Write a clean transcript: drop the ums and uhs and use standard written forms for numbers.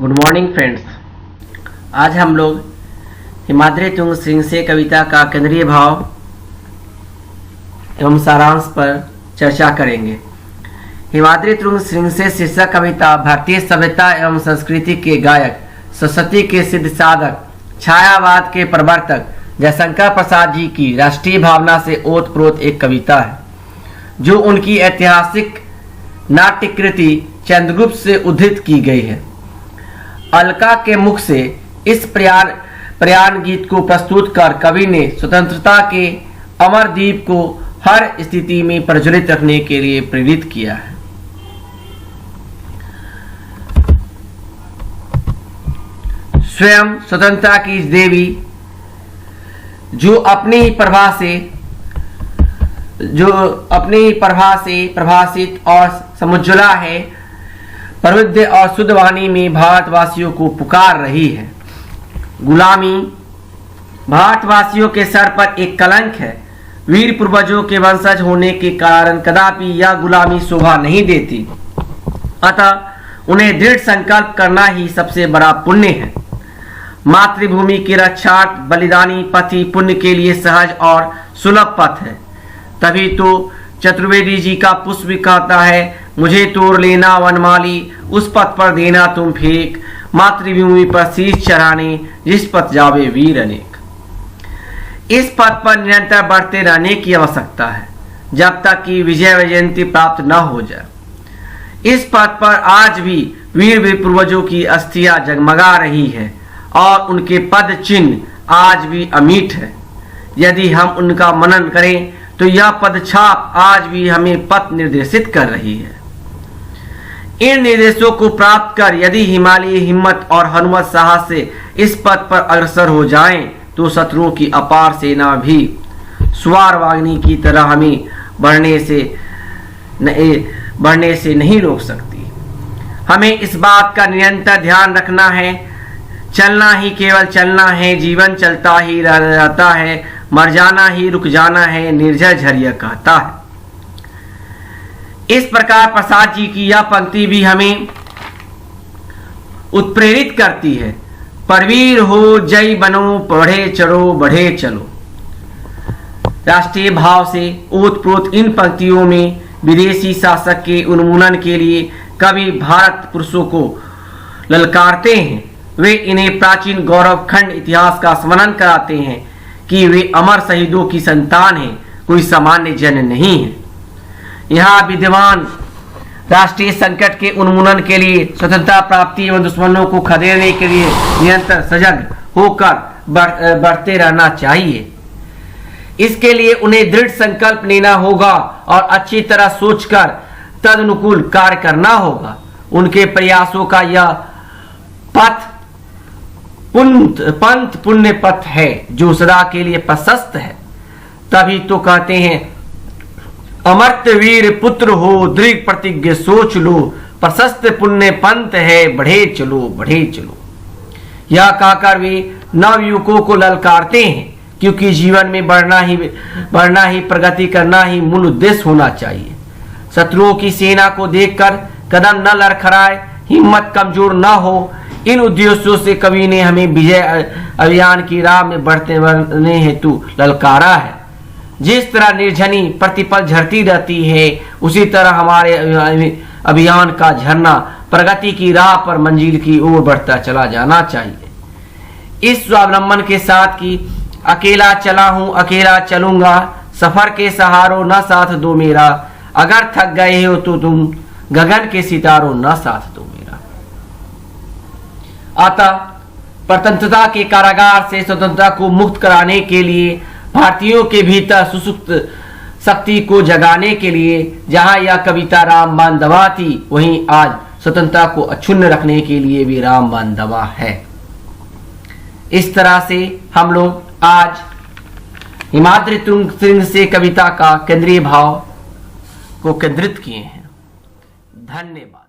Good morning friends. आज हम लोग हिमाद्री तुंग सिंह से कविता का केंद्रीय भाव एवं सारांश पर चर्चा करेंगे। हिमाद्री तुंग सिंह से शीर्षक कविता भारतीय सभ्यता एवं संस्कृति के गायक, सरस्वती के सिद्ध साधक, छायावाद के प्रवर्तक जयशंकर प्रसाद जी की राष्ट्रीय भावना से ओतप्रोत एक कविता है, जो उनकी ऐतिहासिक नाट्यकृति चंद्रगुप्त से उद्धृत की गई है। अलका के मुख से इस प्रयाण गीत को प्रस्तुत कर कवि ने स्वतंत्रता के अमर दीप को हर स्थिति में प्रज्वलित रखने के लिए प्रेरित किया है। स्वयं स्वतंत्रता की देवी जो अपनी प्रभा से प्रभासित और समुज्ज्वला है, प्रबुद्ध और शुद्ध वाणी में भारतवासियों को पुकार रही है। गुलामी भारतवासियों के सर पर एक कलंक है। वीर पूर्वजों के वंशज होने के कारण कदापि यह गुलामी शोभा नहीं देती, अतः उन्हें दृढ़ संकल्प करना ही सबसे बड़ा पुण्य है। मातृभूमि की रक्षार्थ बलिदानी पथ ही पुण्य के लिए सहज और सुलभ पथ है। तभी तो चतुर्वेदी जी का पुष्प भी कहता है, मुझे तोड़ लेना वनमाली, उस पथ पर देना तुम फेंक, मातृभूमि पर शीश चढ़ाने, जिस पथ जावे वीर अनेक। इस पथ पर निरंतर बढ़ते रहने की आवश्यकता है, जब तक कि विजय वैजयंती प्राप्त न हो जाए। इस पथ पर आज भी वीर पूर्वजों की अस्थियां जगमगा रही है और उनके पद चिन्ह आज भी अमिट है। यदि हम उनका मनन करें तो यह पदछाप आज भी हमें पथ निर्देशित कर रही है। इन निर्देशों को प्राप्त कर यदि हिमालयी हिम्मत और हनुमत साहस से इस पथ पर अग्रसर हो जाएं, तो शत्रुओं की अपार सेना भी स्वारवाग्नि की तरह हमें बढ़ने से नहीं रोक सकती। हमें इस बात का निरंतर ध्यान रखना है, चलना ही केवल चलना है, जीवन चलता ही रहता है, मर जाना ही रुक जाना है, निर्जर झरिया कहता है। इस प्रकार प्रसाद जी की यह पंक्ति भी हमें उत्प्रेरित करती है। परवीर हो जय बनो, बढ़े चढ़ो बढ़े चलो। राष्ट्रीय भाव से ओतप्रोत इन पंक्तियों में विदेशी शासक के उन्मूलन के लिए कवि भारत पुरुषों को ललकारते हैं। वे इन्हें प्राचीन गौरव खंड इतिहास का स्मरण कराते हैं कि वे अमर शहीदों की संतान हैं, कोई सामान्य जन नहीं है। यहाँ विद्यमान राष्ट्रीय संकट के उन्मूलन के लिए, स्वतंत्रता प्राप्ति एवं दुश्मनों को खदेड़ने के लिए निरंतर सजग होकर बढ़ते रहना चाहिए। इसके लिए उन्हें दृढ़ संकल्प लेना होगा और अच्छी तरह सोचकर तदनुकूल कार्य करना होगा। उनके प्रयासों का यह पथ पंथ पुण्य पथ है, जो सदा के लिए प्रशस्त है। तभी तो कहते हैं, अमर्त्य वीर पुत्र हो, दृढ़ प्रतिज्ञ सोच लो, प्रशस्त पुण्य पंथ है, बढ़े चलो बढ़े चलो। यह कहकर वे नवयुवकों को ललकारते हैं, क्योंकि जीवन में बढ़ना ही प्रगति करना ही मूल उद्देश्य होना चाहिए। शत्रुओं की सेना को देखकर कदम न लड़खड़ाए, हिम्मत कमजोर न हो, इन उद्देश्यों से कवि ने हमें विजय अभियान की राह में बढ़ने हेतु ललकारा है। जिस तरह निर्झनी प्रतिपल झरती रहती है, उसी तरह हमारे अभियान का झरना प्रगति की राह पर मंजिल की ओर बढ़ता चला जाना चाहिए। इस स्वावलंबन के साथ कि अकेला चला हूं अकेला चलूंगा, सफर के सहारों न साथ दो मेरा, अगर थक गए हो तो तुम गगन के सितारों न साथ दो मेरा। अतः स्वतंत्रता के कारागार से स्वतंत्रता को मुक्त कराने के लिए, भारतीयों के भीतर सुसुप्त शक्ति को जगाने के लिए, जहां यह कविता रामबाण दवा थी, वहीं आज स्वतंत्रता को अक्षुण्ण रखने के लिए भी रामबाण दवा है। इस तरह से हम लोग आज हिमाद्री तुंग सिंह से कविता का केंद्रीय भाव को केंद्रित किए हैं। धन्यवाद।